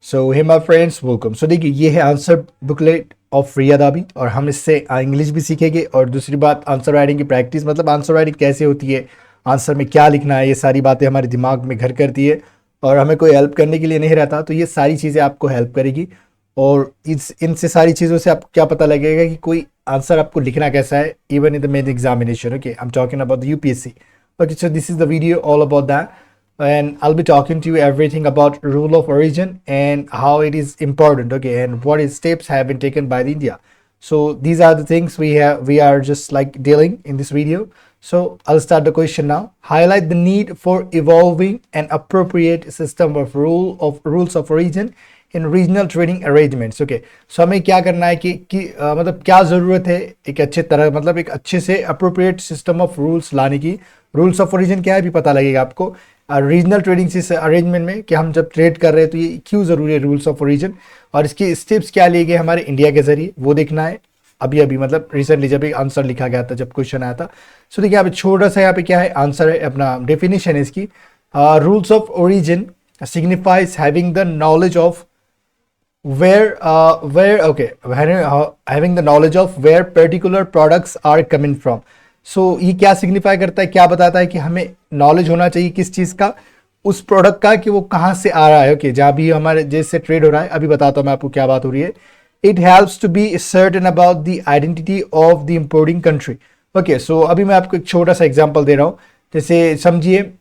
So hey my friends, welcome. So देखिए, ये है आंसर बुकलेट ऑफ रिया दाबी और हम इससे इंग्लिश भी सीखेंगे। और दूसरी बात, आंसर राइटिंग की प्रैक्टिस, मतलब आंसर राइटिंग कैसे होती है, आंसर में क्या लिखना है, ये सारी बातें हमारे दिमाग में घर करती है और हमें कोई हेल्प करने के लिए नहीं रहता। तो ये सारी चीज़ें आपको हेल्प करेगी और इनसे सारी चीज़ों से आपको क्या पता लगेगा कि कोई आंसर आपको लिखना कैसा है, even in the main examination. Okay, I am talking about the UPSC. Okay, so this is the video all about that, and I'll be talking to you everything about rule of origin and how it is important. Okay, and what is steps have been taken by the India. So these are the things we are just like dealing in this video. So I'll start the question now. Highlight the need for evolving an appropriate system of rules of origin in regional trading arrangements. Okay, so हमें क्या करना है कि मतलब क्या ज़रूरत है एक अच्छे तरह, मतलब एक अच्छे से अप्रोप्रिएट सिस्टम ऑफ रूल्स लाने की। रूल्स ऑफ ओरिजिन क्या है भी पता लगेगा आपको रीजनल ट्रेडिंग अरेंजमेंट में कि हम जब ट्रेड कर रहे हैं तो ये क्यों ज़रूरी है रूल्स ऑफ ओरिजिन, और इसके स्टेप्स क्या लिए गए हमारे इंडिया के ज़रिए, वो देखना है। अभी मतलब रिसेंटली जब एक आंसर लिखा गया था, जब क्वेश्चन आया था। सो देखिए, यहाँ पे छोटा सा यहाँ पे क्या है आंसर है, अपना डेफिनेशन है इसकी। Rules of origin signifies having the knowledge of having the knowledge of where particular products are coming from. So ये क्या सिग्निफाई करता है, क्या बताता है कि हमें नॉलेज होना चाहिए किस चीज़ का, उस प्रोडक्ट का, कि वो कहाँ से आ रहा है। ओके, जहाँ भी हमारे जैसे ट्रेड हो रहा है, अभी बताता हूँ मैं आपको क्या बात हो रही है। It helps to be certain about the identity of the importing country. Okay, so अभी मैं आपको एक छोटा सा एग्जाम्पल दे रहा हूँ। जैसे समझिए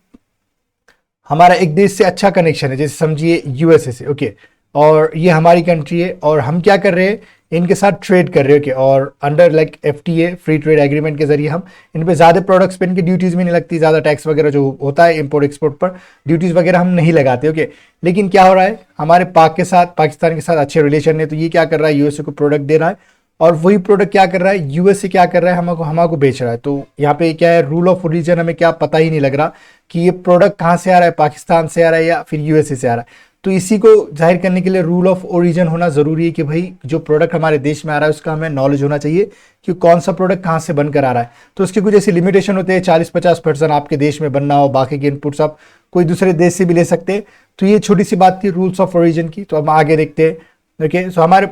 हमारा एक देश से अच्छा कनेक्शन है, जैसे समझिए यूएसए से। ओके, और ये हमारी कंट्री है और हम क्या कर रहे हैं, इनके साथ ट्रेड कर रहे हैं। और under like FTA, free trade agreement के जरिए हम इन पे ज़्यादा प्रोडक्ट्स पे इनकी ड्यूटीज़ भी नहीं लगती, ज़्यादा टैक्स वगैरह जो होता है इम्पोर्ट एक्सपोर्ट पर ड्यूटीज़ वगैरह हम नहीं लगाते। ओके, लेकिन क्या हो रहा है, हमारे पाकिस्तान के साथ अच्छे रिलेशन है, तो ये क्या कर रहा है, यूएसए को प्रोडक्ट दे रहा है और वही प्रोडक्ट क्या कर रहा है, यूएसए क्या कर रहा है, हमको बेच रहा है। तो यहाँ पे क्या है, रूल ऑफ ओरिजिन हमें क्या पता ही नहीं लग रहा कि ये प्रोडक्ट कहाँ से आ रहा है, पाकिस्तान से आ रहा है या फिर यूएसए से आ रहा है। तो इसी को जाहिर करने के लिए रूल ऑफ ओरिजिन होना ज़रूरी है कि भाई जो प्रोडक्ट हमारे देश में आ रहा है उसका हमें नॉलेज होना चाहिए कि कौन सा प्रोडक्ट कहाँ से बनकर आ रहा है। तो उसके कुछ ऐसे लिमिटेशन होते हैं, 40-50% आपके देश में बनना हो, बाकी के इनपुट्स आप कोई दूसरे देश से भी ले सकते हैं। तो ये छोटी सी बात थी रूल्स ऑफ ओरिजिन की। तो हम आगे देखते हैं। ओके, सो हमारे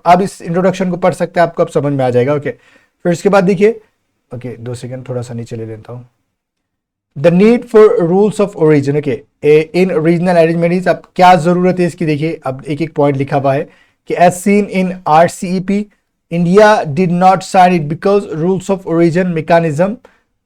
अब इस इंट्रोडक्शन को पढ़ सकते हैं, आपको अब समझ में आ जाएगा। ओके, फिर इसके बाद देखिए, ओके 2 सेकेंड थोड़ा सा नीचे ले लेता हूँ। The need for rules of origin. Okay, in regional arrangement, अब क्या जरूरत है इसकी, देखिए अब एक एक पॉइंट लिखा हुआ है कि as seen in RCEP India did not sign it because rules of origin mechanism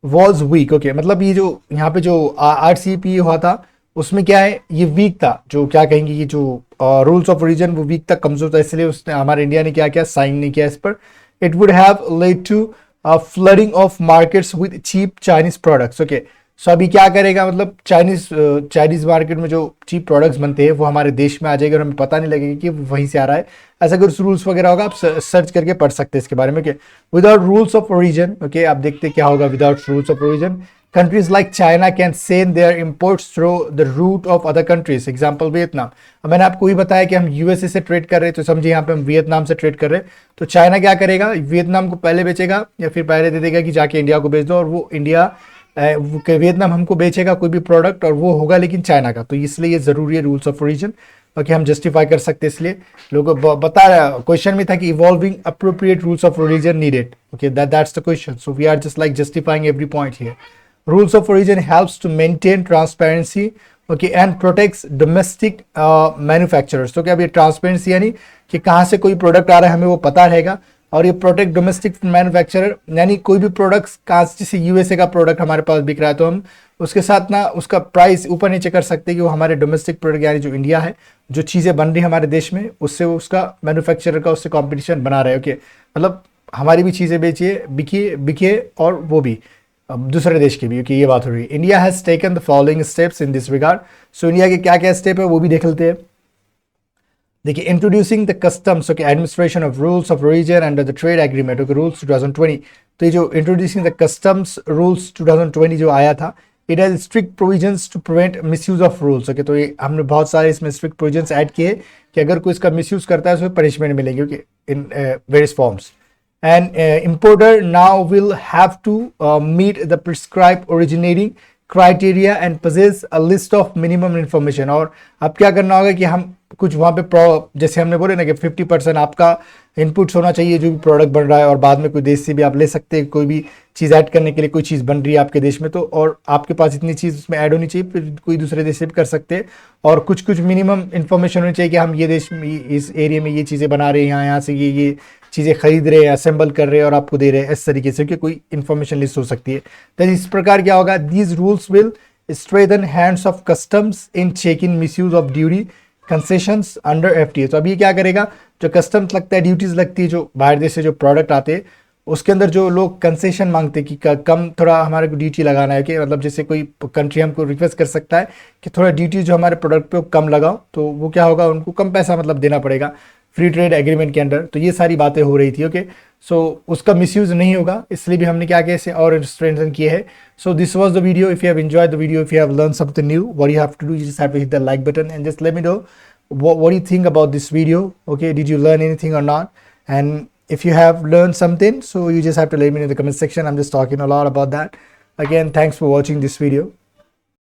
was weak. Okay, मतलब ये जो यहाँ पे जो RCEP हुआ था उसमें क्या है, ये वीक था, जो क्या कहेंगे, ये जो रूल्स ऑफ ओरिजिन वो वीक था, कमजोर था, इसलिए उसने हमारे इंडिया ने क्या किया, साइन नहीं किया इस पर। It would have led to flooding of markets with cheap Chinese products. Okay, so अभी क्या करेगा, मतलब चाइनीज मार्केट में जो चीप प्रोडक्ट्स बनते हैं वो हमारे देश में आ जाएगा और हमें पता नहीं लगेगा कि वहीं से आ रहा है। ऐसा अगर रूल्स वगैरह होगा, आप सर्च करके पढ़ सकते हैं इसके बारे में। Without rules of origin, okay आप देखते हैं क्या होगा without rules of origin. Countries like China can send their imports through the route of other countries. Example Vietnam. अब मैंने आपको ही बताया कि हम यूएसए से ट्रेड कर रहे हैं, तो समझिए यहाँ पे हम वियतनाम से ट्रेड कर रहे हैं। तो चाइना क्या करेगा, वियतनाम को पहले बेचेगा या फिर पहले दे देगा कि जाके इंडिया को बेच दो, और वो वियतनाम हमको बेचेगा कोई भी प्रोडक्ट और वो होगा लेकिन चाइना का। तो इसलिए ये जरूरी है रूल्स ऑफ ओरिजिन, ओके हम जस्टिफाई कर सकते हैं। इसलिए लोगों बता रहा क्वेश्चन में था कि evolving appropriate rules of origin needed. Okay, that's the question, so we are just like justifying every point here. Rules of origin helps to maintain transparency, okay and protects domestic manufacturers. तो क्या अब ये transparency यानी कि कहाँ से कोई product आ रहा है हमें वो पता रहेगा, और ये प्रोटेक्ट डोमेस्टिक मैन्युफैक्चरर, यानी कोई भी प्रोडक्ट्स कहाँ जैसे यूएसए का प्रोडक्ट हमारे पास बिक रहा है तो हम उसके साथ ना उसका प्राइस ऊपर नीचे कर सकते हैं कि वो हमारे डोमेस्टिक प्रोडक्ट यानी जो इंडिया है, जो चीज़ें बन रही है हमारे देश में, उससे उसका मैन्युफैक्चरर का उससे कॉम्पिटिशन बना रहे। ओके, मतलब हमारी भी चीज़ें बेचिए, बिके और वो भी दूसरे देश की भी। ओके, ये बात हो रही है। India has taken the following steps in this regard. So India के क्या क्या स्टेप है वो भी देख लेते हैं। देखिए, introducing the customs, okay administration of rules of origin under the trade agreement, okay rules 2020। तो ये जो इंट्रोड्यूसिंग द कस्टम्स रूल्स 2020 जो आया था, it has strict provisions to prevent misuse of rules. Okay, तो ये हमने बहुत सारे इसमें स्ट्रिक्ट प्रोविजंस ऐड किए कि अगर कोई इसका मिसयूज करता है तो पनिशमेंट मिलेगी। Okay, in various forms. And importer now will have to meet the prescribe originating criteria एंड possess a list of minimum information। और अब क्या करना होगा कि हम कुछ वहाँ पे जैसे हमने बोले ना कि 50% आपका इनपुट्स होना चाहिए जो भी प्रोडक्ट बन रहा है, और बाद में कोई देश से भी आप ले सकते हैं, कोई भी चीज़ ऐड करने के लिए कोई चीज़ बन रही है आपके देश में तो, और आपके पास इतनी चीज़ उसमें ऐड होनी चाहिए, फिर कोई दूसरे देश से भी कर सकते हैं। और कुछ कुछ मिनिमम इन्फॉर्मेशन होनी चाहिए कि हम ये देश में इस एरिया में ये चीज़ें बना रहे हैं, यहाँ से ये चीज़ें खरीद रहे हैं, असेंबल कर रहे हैं और आपको दे रहे हैं, इस तरीके से कि कोई इन्फॉर्मेशन लिस्ट हो सकती है। तो इस प्रकार क्या होगा, these rules will strengthen hands of customs in checking misuse of duty concessions under FTA। तो अब ये क्या करेगा, जो कस्टम्स लगता है, ड्यूटीज लगती है जो बाहर देश से जो प्रोडक्ट आते हैं, उसके अंदर जो लोग कंसेशन मांगते हैं कि कम थोड़ा हमारे को ड्यूटी लगाना है, कि मतलब जैसे कोई कंट्री हमको रिक्वेस्ट कर सकता है कि थोड़ा ड्यूटी जो हमारे प्रोडक्ट पे कम लगाओ, तो वो क्या होगा, उनको कम पैसा मतलब देना पड़ेगा फ्री ट्रेड एग्रीमेंट के अंडर। तो ये सारी बातें हो रही थी। ओके, सो उसका मिसयूज नहीं होगा, इसलिए भी हमने क्या कैसे और स्ट्रेंथन किए हैं। So this was the video. If you have enjoyed the video, if you have learn something new, what you have to do, you just have to hit the like button and just let me know what you think about this video. Okay, did you learn anything or not? And if you have learned something, so you just have to let me know in the comment section. I'm just talking a lot about that. Again, thanks for watching this video.